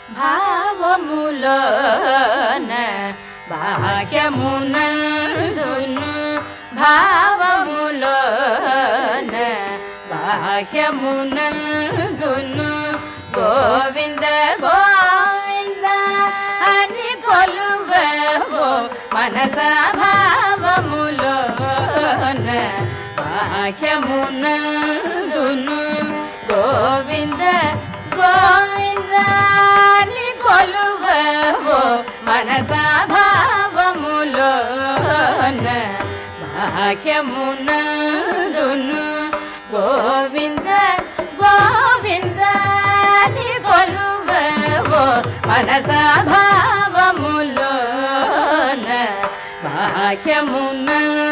భావములోన బాహ్యమునందును భావములోన బాహ్యమునందును గోవింద గోవింద అని కొలువవో మనస భావములోన బాహ్యమునందును గోవింద గోవింద అని కొలువవో మనస భావములోన బాహ్యమునందును గోవింద గోవింద అని కొలువవో మనస భావములోన బాహ్యమునందును